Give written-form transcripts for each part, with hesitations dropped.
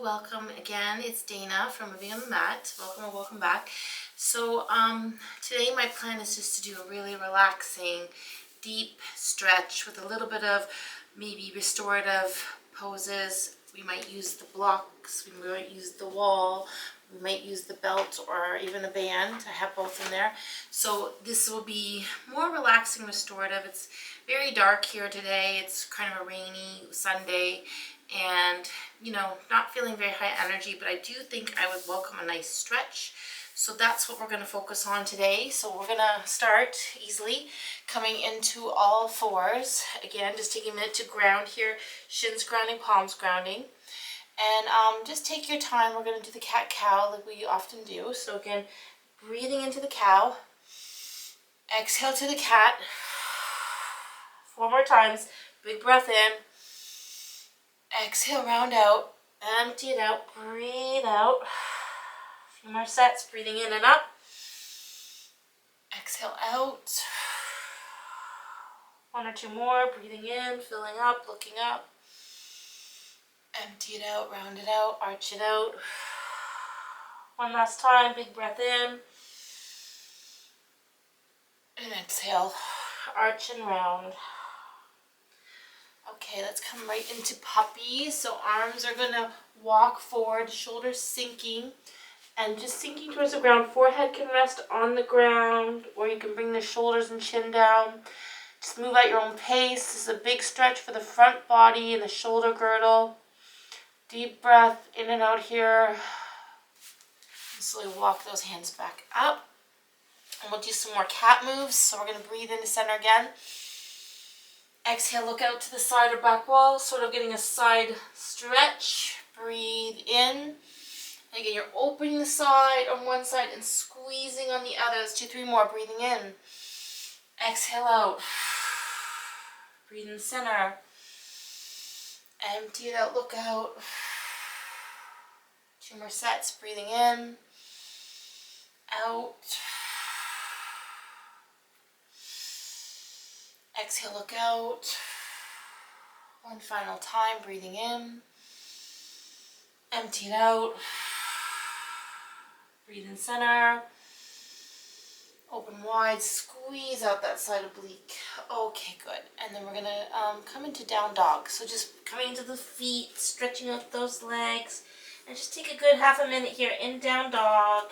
welcome again. It's Dana from Living on the Mat. Welcome or welcome back. So today my plan is just to do a really relaxing, deep stretch with a little bit of maybe restorative poses. We might use the blocks, we might use the wall, we might use the belt or even a band. I have both in there. So this will be more relaxing, restorative. It's very dark here today. It's kind of a rainy Sunday and not feeling very high energy, but I do think I would welcome a nice stretch. So that's what we're going to focus on today. So we're going to start easily coming into all fours. Again, just taking a minute to ground here, shins grounding, palms grounding. And just take your time. We're going to do the cat-cow like we often do. So again, breathing into the cow. Exhale to the cat. 4 more times. Big breath in. Exhale, round out. Empty it out. Breathe out. A few more sets. Breathing in and up. Exhale out. 1 or 2 more. Breathing in, filling up, looking up. Empty it out, round it out, arch it out. 1 last time. Big breath in. And exhale. Arch and round. Okay, let's come right into puppy. So arms are going to walk forward, shoulders sinking, and just sinking towards the ground. Forehead can rest on the ground, or you can bring the shoulders and chin down. Just move at your own pace. This is a big stretch for the front body and the shoulder girdle. Deep breath in and out here. And slowly walk those hands back up. And we'll do some more cat moves. So we're going to breathe into center again. Exhale, look out to the side or back wall, sort of getting a side stretch. Breathe in. And again, you're opening the side on one side and squeezing on the other. Let's do 3 more. Breathing in. Exhale out. Breathe in center. Empty it out, look out. 2 more sets. Breathing in. Out. Exhale, look out. 1 final time, breathing in. Empty it out. Breathe in center. Open wide, squeeze out that side oblique. Okay, good. And then we're going to come into down dog. So just coming into the feet, stretching out those legs. And just take a good half a minute here in down dog.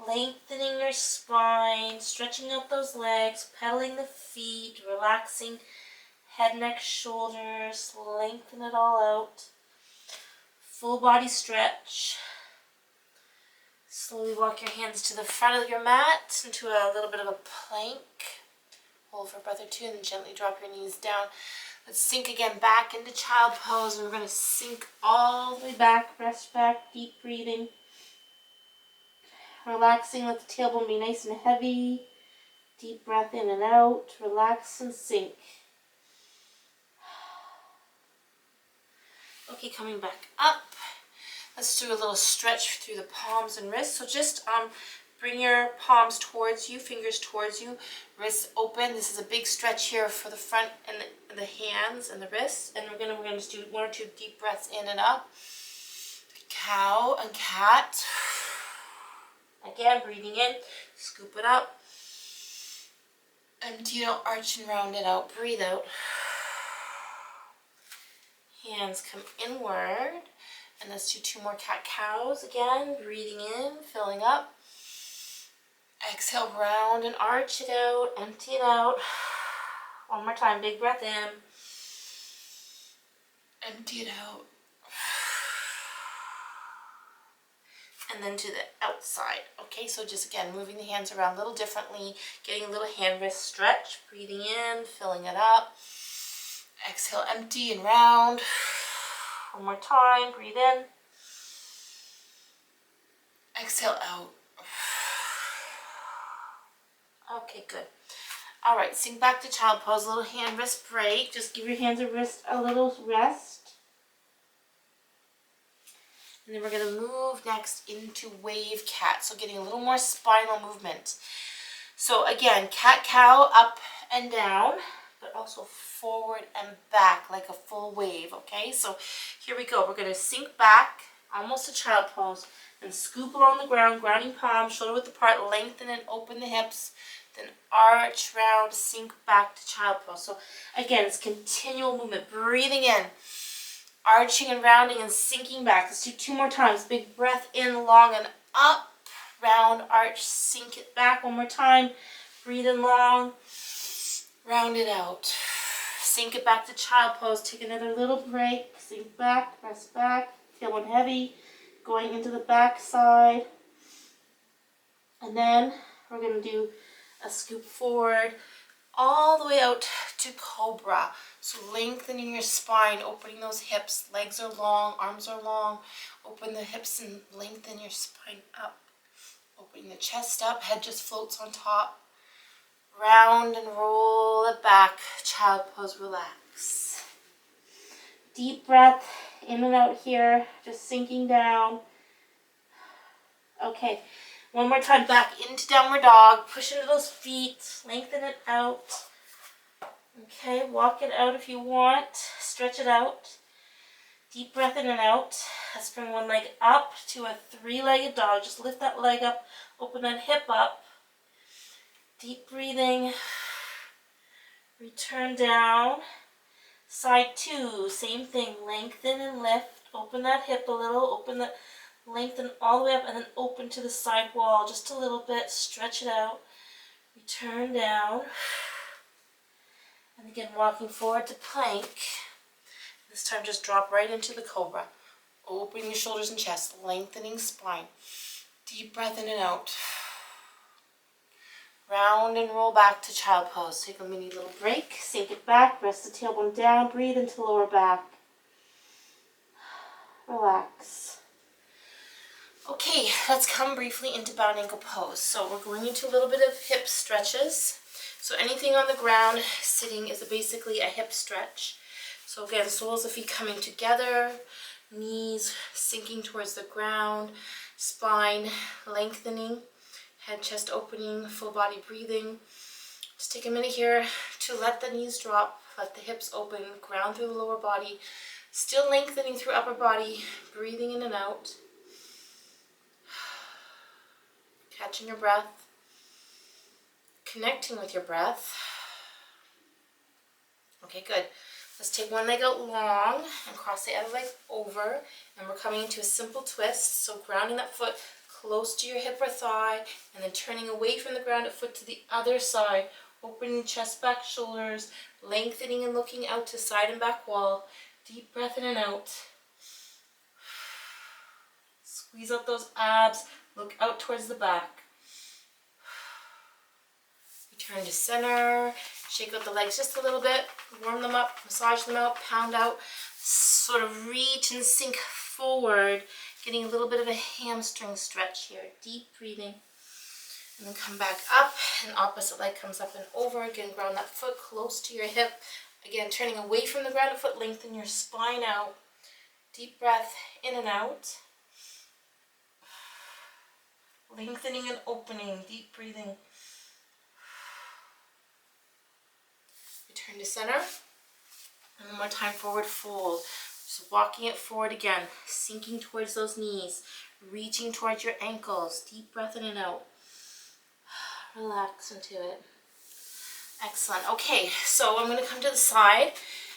Lengthening your spine, stretching out those legs, pedaling the feet, relaxing head, neck, shoulders, lengthen it all out. Full body stretch. Slowly walk your hands to the front of your mat into a little bit of a plank. Hold for a breath or 2 and then gently drop your knees down. Let's sink again back into child pose, and we're going to sink all the way back, rest back, deep breathing. Relaxing, let the tailbone be nice and heavy. Deep breath in and out. Relax and sink. Okay, coming back up. Let's do a little stretch through the palms and wrists. So just bring your palms towards you, fingers towards you, wrists open. This is a big stretch here for the front and the hands and the wrists. And we're gonna just do 1 or 2 deep breaths in and up. Cow and cat. Again, breathing in, scoop it up. Empty it out, arch and round it out. Breathe out. Hands come inward. And let's do 2 more cat-cows again. Breathing in, filling up. Exhale, round and arch it out. Empty it out. 1 more time, big breath in. Empty it out. And then to the outside. Okay, so just again, moving the hands around a little differently, getting a little hand wrist stretch, breathing in, filling it up. Exhale, empty and round. 1 more time, breathe in. Exhale out. Okay, good. All right, sink back to child pose, a little hand wrist break. Just give your hands a little rest. And then we're going to move next into wave cat. So getting a little more spinal movement. So again, cat-cow, up and down, but also forward and back like a full wave, okay? So here we go. We're going to sink back almost to child pose. And scoop along the ground, grounding palm, shoulder width apart, lengthen and open the hips. Then arch, round, sink back to child pose. So again, it's continual movement. Breathing in, arching and rounding and sinking back. Let's do 2 more times. Big breath in, long and up. Round, arch, sink it back. 1 more time. Breathe in long. Round it out. Sink it back to child pose. Take another little break. Sink back, press back. Tailbone heavy. Going into the back side. And then we're going to do a scoop forward all the way out to cobra. So lengthening your spine, opening those hips. Legs are long, arms are long. Open the hips and lengthen your spine up. Opening the chest up, head just floats on top. Round and roll it back. Child pose, relax. Deep breath in and out here, just sinking down. Okay, 1 more time, back into downward dog. Push into those feet, lengthen it out. Okay, walk it out if you want. Stretch it out. Deep breath in and out. Let's bring one leg up to a 3-legged dog. Just lift that leg up, open that hip up. Deep breathing. Return down. Side 2, same thing. Lengthen and lift. Open that hip a little. Open the lengthen all the way up and then open to the side wall just a little bit. Stretch it out. Return down. And again, walking forward to plank. This time just drop right into the cobra. Open your shoulders and chest, lengthening spine. Deep breath in and out. Round and roll back to child pose. Take a mini little break. Sink it back. Rest the tailbone down. Breathe into lower back. Relax. Okay, let's come briefly into bound ankle pose. So we're going into a little bit of hip stretches. So anything on the ground sitting is basically a hip stretch. So again, soles of feet coming together, knees sinking towards the ground, spine lengthening, head, chest opening, full body breathing. Just take a minute here to let the knees drop, let the hips open, ground through the lower body, still lengthening through upper body, breathing in and out. Catching your breath, connecting with your breath. Okay, good. Let's take one leg out long and cross the other leg over, and we're coming into a simple twist. So grounding that foot close to your hip or thigh, and then turning away from the grounded foot to the other side, opening chest, back, shoulders, lengthening and looking out to side and back wall. Deep breath in and out. Squeeze out those abs, look out towards the back. Return to center, shake out the legs just a little bit, warm them up, massage them out, pound out, sort of reach and sink forward, getting a little bit of a hamstring stretch here. Deep breathing, and then come back up, and opposite leg comes up and over. Again, ground that foot close to your hip. Again, turning away from the grounded foot, lengthen your spine out. Deep breath in and out. Lengthening and opening, deep breathing. Return to center. And one more time, forward fold. Just walking it forward again, sinking towards those knees, reaching towards your ankles. Deep breath in and out. Relax into it. Excellent. Okay, so I'm going to come to the side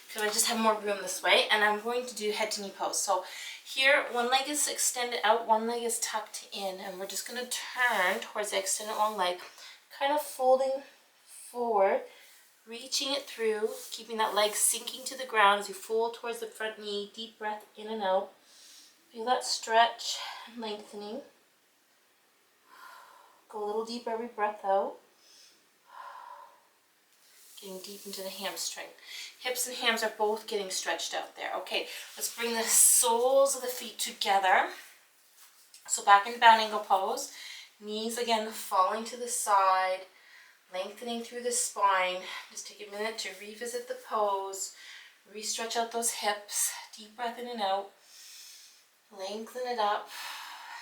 because I just have more room this way, and I'm going to do head to knee pose. So here, one leg is extended out, one leg is tucked in, and we're just going to turn towards the extended long leg, kind of folding forward, reaching it through, keeping that leg sinking to the ground as you fold towards the front knee. Deep breath in and out. Feel that stretch and lengthening. Go a little deeper every breath out. Getting deep into the hamstring. Hips and hams are both getting stretched out there. Okay, let's bring the soles of the feet together. So back in bound ankle pose. Knees again falling to the side. Lengthening through the spine. Just take a minute to revisit the pose. Re-stretch out those hips. Deep breath in and out. Lengthen it up.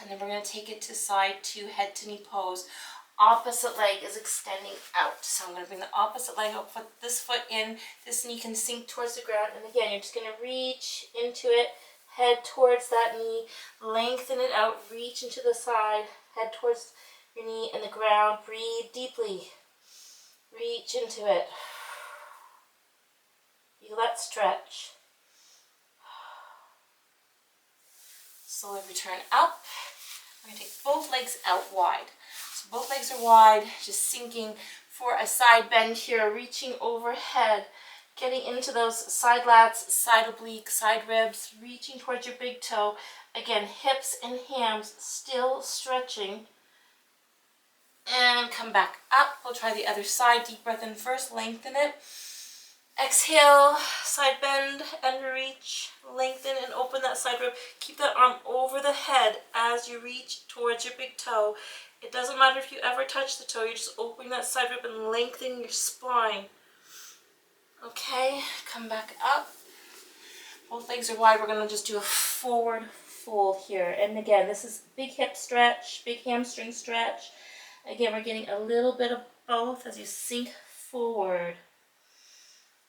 And then we're going to take it to side 2, head to knee pose. Opposite leg is extending out. So I'm going to bring the opposite leg up, put this foot in. This knee can sink towards the ground. And again, you're just going to reach into it. head towards that knee, lengthen it out, reach into the side, head towards your knee and the ground, breathe deeply, reach into it, feel that stretch. Slowly return up. I'm going to take both legs out wide. So both legs are wide, just sinking for a side bend here, reaching overhead, getting into those side lats, side oblique, side ribs, reaching towards your big toe. Again, hips and hams still stretching. And come back up. We'll try the other side. Deep breath in first, lengthen it. Exhale, side bend and reach, lengthen and open that side rib. Keep that arm over the head as you reach towards your big toe. It doesn't matter if you ever touch the toe, you're just opening that side rib and lengthening your spine. Okay, come back up. Both legs are wide. We're going to just do a forward fold here. And again, this is big hip stretch, big hamstring stretch. Again, we're getting a little bit of both as you sink forward.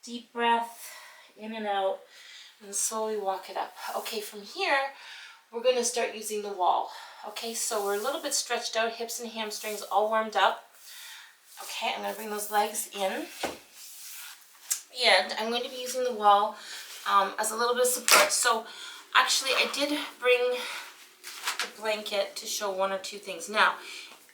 Deep breath, in and out, and slowly walk it up. Okay, from here, we're going to start using the wall. Okay, so we're a little bit stretched out, hips and hamstrings all warmed up. Okay, I'm going to bring those legs in. And I'm going to be using the wall as a little bit of support. So actually, I did bring the blanket to show one or two things. Now,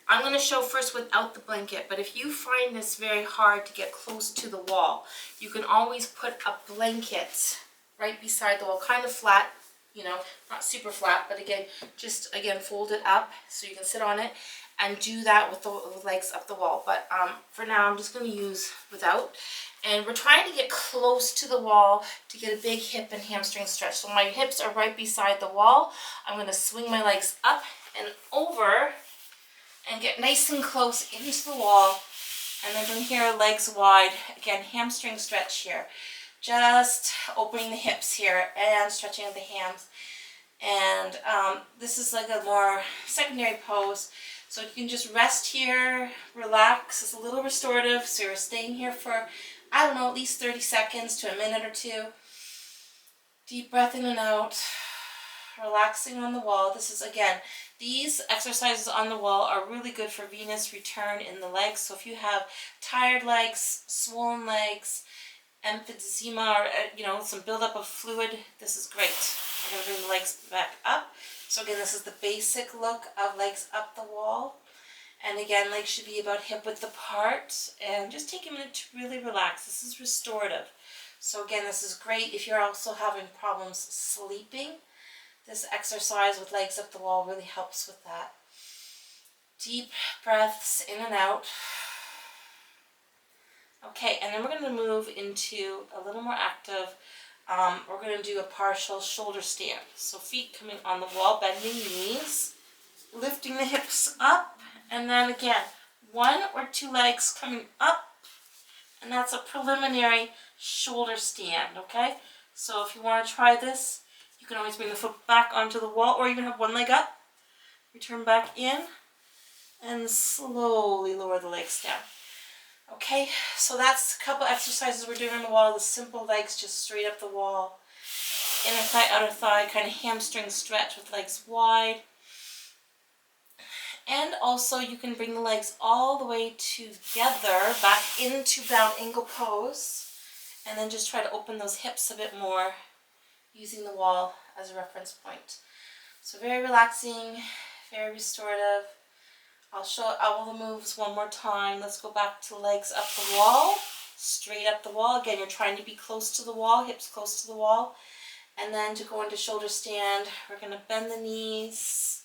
I'm going to show first without the blanket, but if you find this very hard to get close to the wall, you can always put a blanket right beside the wall, kind of flat, you know, not super flat, but again, just again, fold it up so you can sit on it and do that with the legs up the wall. But for now, I'm just going to use without. And we're trying to get close to the wall to get a big hip and hamstring stretch. So my hips are right beside the wall. I'm going to swing my legs up and over and get nice and close into the wall. And then from here, legs wide. Again, hamstring stretch here. Just opening the hips here and stretching out the hams. And this is like a more secondary pose. So you can just rest here, relax. It's a little restorative. So you're staying here for, I don't know, at least 30 seconds to a minute or two. Deep breath in and out. Relaxing on the wall. This is, again, these exercises on the wall are really good for venous return in the legs. So if you have tired legs, swollen legs, emphysema, or you know, some buildup of fluid, this is great. We're going to bring the legs back up. So again, this is the basic look of legs up the wall. And again, legs should be about hip width apart. And just take a minute to really relax. This is restorative. So again, this is great if you're also having problems sleeping. This exercise with legs up the wall really helps with that. Deep breaths in and out. Okay, and then we're going to move into a little more active. We're going to do a partial shoulder stand. So feet coming on the wall, bending knees, lifting the hips up, and then again, one or two legs coming up, and that's a preliminary shoulder stand, okay? So if you want to try this, you can always bring the foot back onto the wall, or even have one leg up, return back in, and slowly lower the legs down. Okay, so that's a couple exercises we're doing on the wall. The simple legs just straight up the wall. Inner thigh, outer thigh, kind of hamstring stretch with legs wide. And also you can bring the legs all the way together back into bound angle pose. And then just try to open those hips a bit more using the wall as a reference point. So very relaxing, very restorative. I'll show all the moves one more time. Let's go back to legs up the wall, straight up the wall. Again, you're trying to be close to the wall, hips close to the wall. And then to go into shoulder stand, we're going to bend the knees,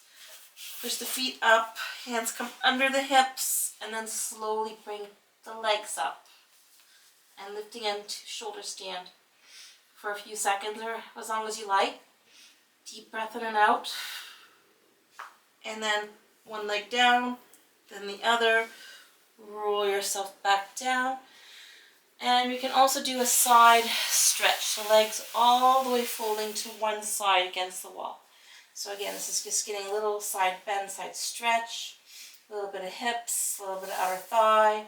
push the feet up, hands come under the hips, and then slowly bring the legs up. And lifting into shoulder stand for a few seconds or as long as you like. Deep breath in and out. And then one leg down, then the other. Roll yourself back down. And we can also do a side stretch. So legs all the way folding to one side against the wall. So again, this is just getting a little side bend, side stretch. A little bit of hips, a little bit of outer thigh.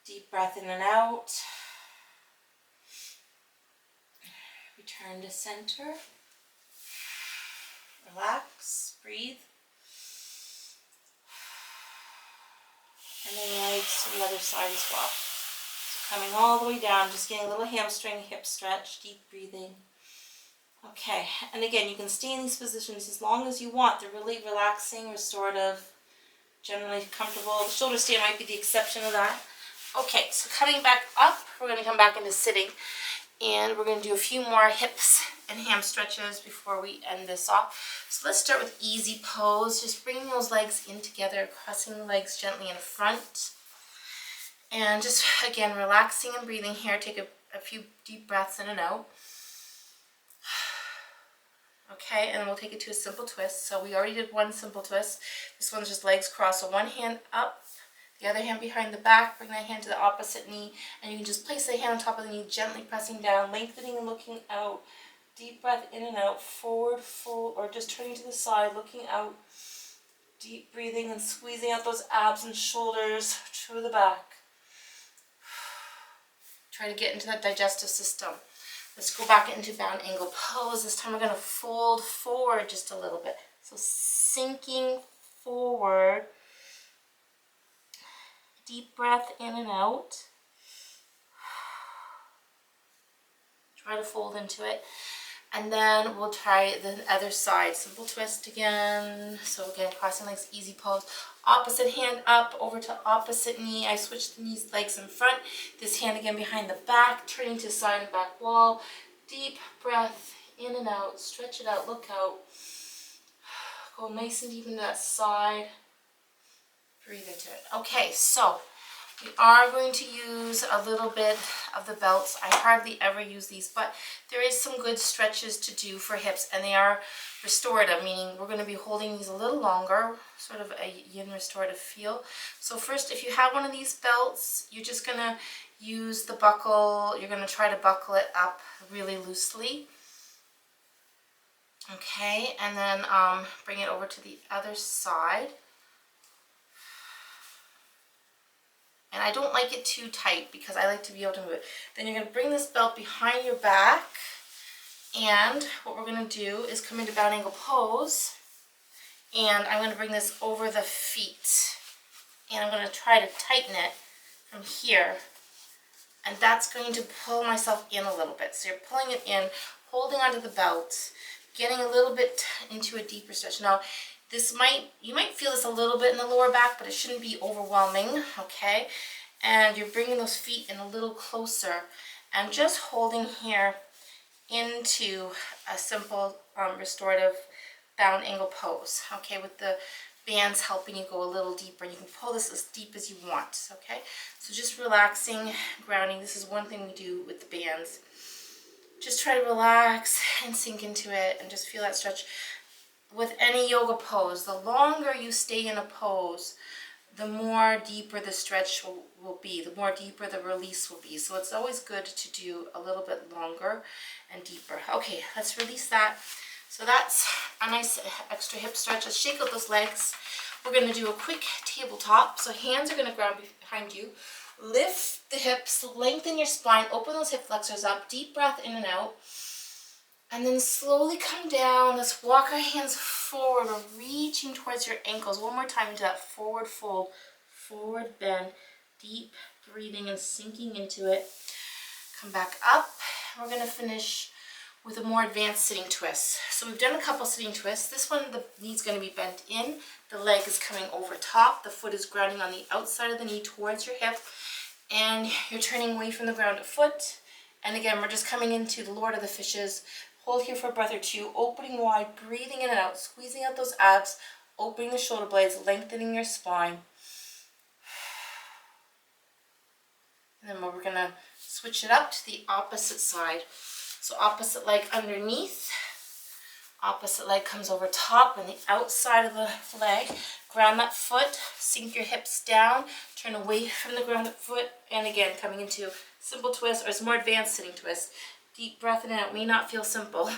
Deep breath in and out. Return to center. Breathe. And then legs to the other side as well. So coming all the way down, just getting a little hamstring, hip stretch, deep breathing. Okay, and again, you can stay in these positions as long as you want. They're really relaxing, restorative, generally comfortable. The shoulder stand might be the exception of that. Okay, so coming back up, we're going to come back into sitting, and we're going to do a few more hips and ham stretches before we end this off. So let's start with easy pose, just bringing those legs in together, crossing the legs gently in front, and just again relaxing and breathing here. Take a few deep breaths in and out. Okay, and we'll take it to a simple twist. So we already did one simple twist. This one's just legs crossed. So one hand up, the other hand behind the back. Bring that hand to the opposite knee, and you can just place the hand on top of the knee, gently pressing down, lengthening and looking out. Deep breath in and out, forward, fold, or just turning to the side, looking out. Deep breathing and squeezing out those abs and shoulders to the back. Try to get into that digestive system. Let's go back into bound angle pose. This time we're going to fold forward just a little bit. So sinking forward. Deep breath in and out. Try to fold into it. And then we'll try the other side. Simple twist again. So again, crossing legs, easy pose. Opposite hand up, over to opposite knee. I switch the knees, legs in front. This hand again behind the back, turning to side and back wall. Deep breath in and out. Stretch it out, look out. Go nice and deep into that side. Breathe into it. Okay, so we are going to use a little bit of the belts. I hardly ever use these, but there is some good stretches to do for hips, and they are restorative, meaning we're going to be holding these a little longer, sort of a yin restorative feel. So first, if you have one of these belts, you're just going to use the buckle. You're going to try to buckle it up really loosely. Okay, and then bring it over to the other side. And I don't like it too tight because I like to be able to move it. Then you're going to bring this belt behind your back. And what we're going to do is come into bound angle pose. And I'm going to bring this over the feet. And I'm going to try to tighten it from here. And that's going to pull myself in a little bit. So you're pulling it in, holding onto the belt, getting a little bit into a deeper stretch. Now, you might feel this a little bit in the lower back, but it shouldn't be overwhelming, okay? And you're bringing those feet in a little closer and just holding here into a simple restorative bound angle pose, okay? With the bands helping you go a little deeper, and you can pull this as deep as you want, okay? So just relaxing, grounding. This is one thing we do with the bands. Just try to relax and sink into it and just feel that stretch. With any yoga pose, the longer you stay in a pose, the more deeper the stretch will be, the more deeper the release will be. So it's always good to do a little bit longer and deeper. Okay, let's release that. So that's a nice extra hip stretch. Let's shake out those legs. We're going to do a quick tabletop. So hands are going to ground behind you. Lift the hips, lengthen your spine, open those hip flexors up, deep breath in and out. And then slowly come down. Let's walk our hands forward. We're reaching towards your ankles. One more time into that forward fold, forward bend, deep breathing and sinking into it. Come back up. We're going to finish with a more advanced sitting twist. So we've done a couple sitting twists. This one, the knee's going to be bent in. The leg is coming over top. The foot is grounding on the outside of the knee towards your hip. And you're turning away from the grounded foot. And again, we're just coming into the Lord of the Fishes. Hold here for a breath or two, opening wide, breathing in and out, squeezing out those abs, opening the shoulder blades, lengthening your spine. And then we're going to switch it up to the opposite side. So opposite leg underneath, opposite leg comes over top and the outside of the leg. Ground that foot, sink your hips down, turn away from the grounded foot, and again, coming into simple twist, or it's more advanced sitting twist. Deep breath in and out. May not feel simple.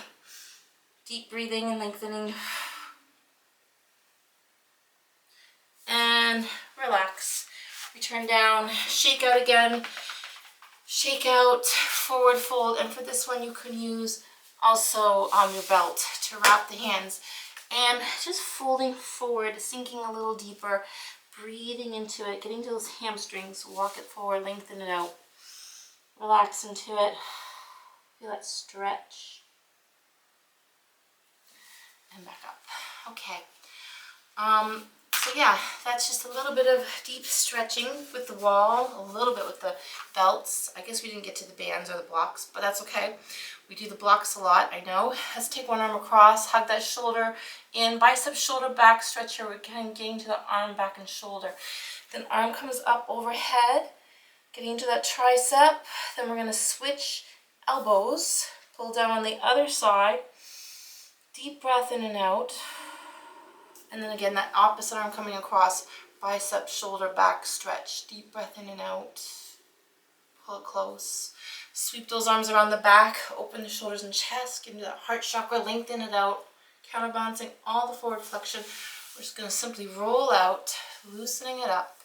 Deep breathing and lengthening. And relax. Return down. Shake out again. Shake out. Forward fold. And for this one, you can use also your belt to wrap the hands And just folding forward, sinking a little deeper, breathing into it, getting to those hamstrings, walk it forward, lengthen it out, relax into it, feel that stretch, and back up. Okay. So yeah, that's just a little bit of deep stretching with the wall, a little bit with the belts. I guess we didn't get to the bands or the blocks, but that's okay. We do the blocks a lot, I know. Let's take one arm across, hug that shoulder in, bicep, shoulder, back stretch here. We're kind of getting to the arm, back, and shoulder. Then arm comes up overhead, getting to that tricep. Then we're going to switch elbows, pull down on the other side. Deep breath in and out. And then again, that opposite arm coming across, bicep, shoulder, back stretch. Deep breath in and out. Pull it close. Sweep those arms around the back, open the shoulders and chest, get into that heart chakra, lengthen it out, counterbalancing all the forward flexion. We're just going to simply roll out, loosening it up,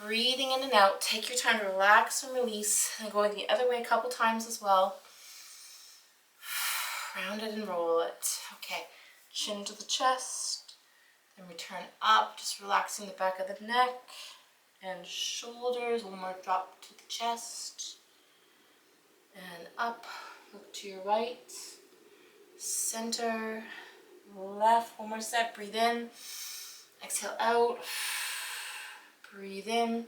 breathing in and out. Take your time to relax and release, and going the other way a couple times as well. Round it and roll it. Okay, chin to the chest, then return up, just relaxing the back of the neck and shoulders. One more drop to the chest. And up, look to your right, center, left. One more set, breathe in, exhale out, breathe in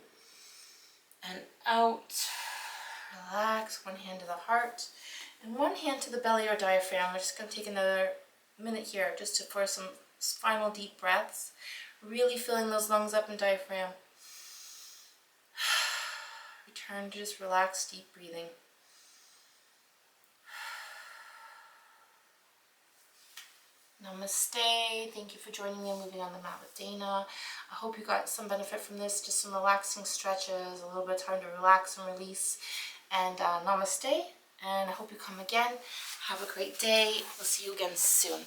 and out. Relax, one hand to the heart and one hand to the belly or diaphragm. We're just going to take another minute here just for some spinal deep breaths, really filling those lungs up and diaphragm. Return to just relax, deep breathing. Namaste. Thank you for joining me in Moving on the Mat with Dana. I hope you got some benefit from this, just some relaxing stretches, a little bit of time to relax and release. And namaste. And I hope you come again. Have a great day. We'll see you again soon.